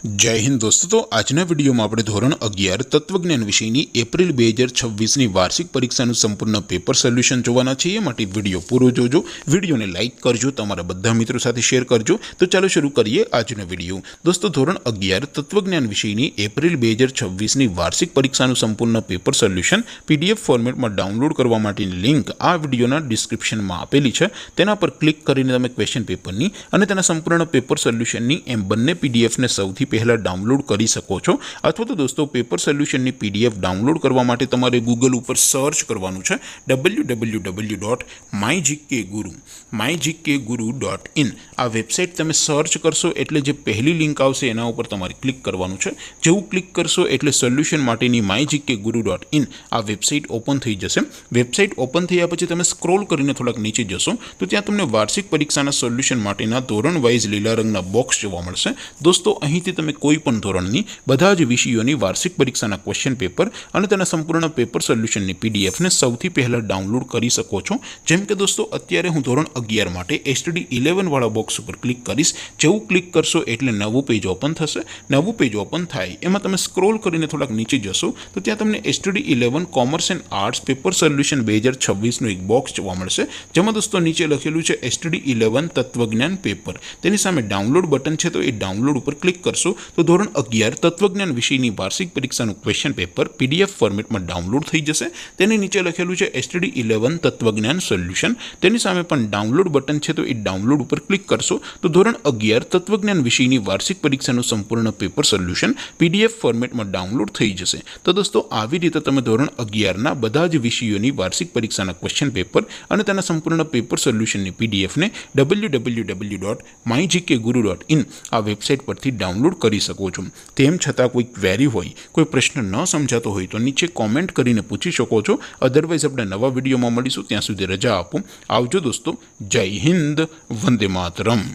जय हिंद दोस्तों। तो आजना विडियो में આપણે ધોરણ 11 તત્વજ્ઞાન વિષયની એપ્રિલ 2026 ની વાર્ષિક પરીક્ષાનું સંપૂર્ણ પેપર સોલ્યુશન જોવાના છે। એ માટે વિડિયો પૂરો જોજો, વિડિયોને લાઈક કરજો, તમારા બધા મિત્રો સાથે શેર કરજો। તો ચાલો શરૂ કરીએ આજનો વિડિયો। દોસ્તો ધોરણ 11 તત્વજ્ઞાન વિષયની એપ્રિલ 2026 ની વાર્ષિક પરીક્ષાનું સંપૂર્ણ પેપર સોલ્યુશન પીડીએફ ફોર્મેટમાં ડાઉનલોડ કરવા માટેની લિંક આ વિડિયોના ડિસ્ક્રિપ્શનમાં આપેલી છે। તેના પર ક્લિક કરીને તમે ક્વેશ્ચન પેપરની અને તેના સંપૂર્ણ પેપર સોલ્યુશનની એમ બંને પીડીએફને સૌથી पहला डाउनलॉड कर सको छो। अथवा तो दोस्तों पेपर सोल्यूशन की पीडीएफ डाउनलॉड करवा माटे तमारे गूगल पर सर्च करवानुं छे www.mygkguru.in आ वेबसाइट तमे सर्च करशो एटले जे पहली लिंक आवशे एना उपर तमारे क्लिक करवानुं छे। जेवुं क्लिक करशो एटले सोल्यूशन माटेनी mygkguru.in आ वेबसाइट ओपन थई जशे। वेबसाइट ओपन थया पछी तमे स्क्रॉल करीने थोड़ाक नीचे जशो तो त्यां तमने वार्षिक परीक्षाना सोल्यूशन माटेना धोरण वाइज लीला रंगना बॉक्स जोवा मळशे। दोस्तों અહીંથી તમે કોઈપણ ધોરણની બધા જ વિષયોની વાર્ષિક પરીક્ષાના ક્વેશ્ચન પેપર અને તેના સંપૂર્ણ પેપર સોલ્યુશનની પીડીએફને સૌથી પહેલા ડાઉનલોડ કરી શકો છો। જેમ કે દોસ્તો અત્યારે હું ધોરણ 11 માટે એસટીડી 11 વાળા બોક્સ ઉપર ક્લિક કરીશ। જેવું ક્લિક કરશો એટલે નવું પેજ ઓપન થશે। નવું પેજ ઓપન થાય એમાં તમે સ્ક્રોલ કરીને થોડાક નીચે જશો તો ત્યાં તમને STD 11 commerce and arts paper solution 2026 નું એક બોક્સ જોવા મળશે। જેમાં દોસ્તો નીચે લખેલું છે એસટીડી 11 તત્વજ્ઞાન પેપર। તેની સામે ડાઉનલોડ બટન છે તો એ ડાઉનલોડ ઉપર ક્લિક करशो तो धोरण 11 तत्वज्ञान विषयनी वार्षिक परीक्षाનું क्वेश्चन पेपर पीडीएफ फॉर्मेटમાં ડાઉનલોડ થઈ જશે। તેની નીચે લખેલું છે એસટીડી 11 તત્વજ્ઞાન સોલ્યુશન। તેની સામે પણ ડાઉનલોડ બટન છે તો એ ડાઉનલોડ ઉપર ક્લિક કરશો તો ધોરણ 11 તત્વજ્ઞાન વિષયની વાર્ષિક પરીક્ષાનું સંપૂર્ણ પેપર સોલ્યુશન પીડીએફ ફોર્મેટમાં ડાઉનલોડ થઈ જશે। તો દોસ્તો આવી રીતે તમે ધોરણ 11 ના બધા જ વિષયોની વાર્ષિક પરીક્ષાના ક્વેશ્ચન પેપર અને તેના સંપૂર્ણ પેપર સોલ્યુશનની પીડીએફ ને www.mygkguru.in આ વેબસાઇટ પરથી डाउनलॉड करी सको छो। तेम छतां कोई क्वेरी होय, कोई प्रश्न न समझातो होय तो नीचे कॉमेंट करीने पूछी शको छो। अदरवाइज अपने नवा विडियो में मळीशुं, त्यां सुधी रजा आपो। आवजो दोस्तों। जय हिंद, वंदे मातरम।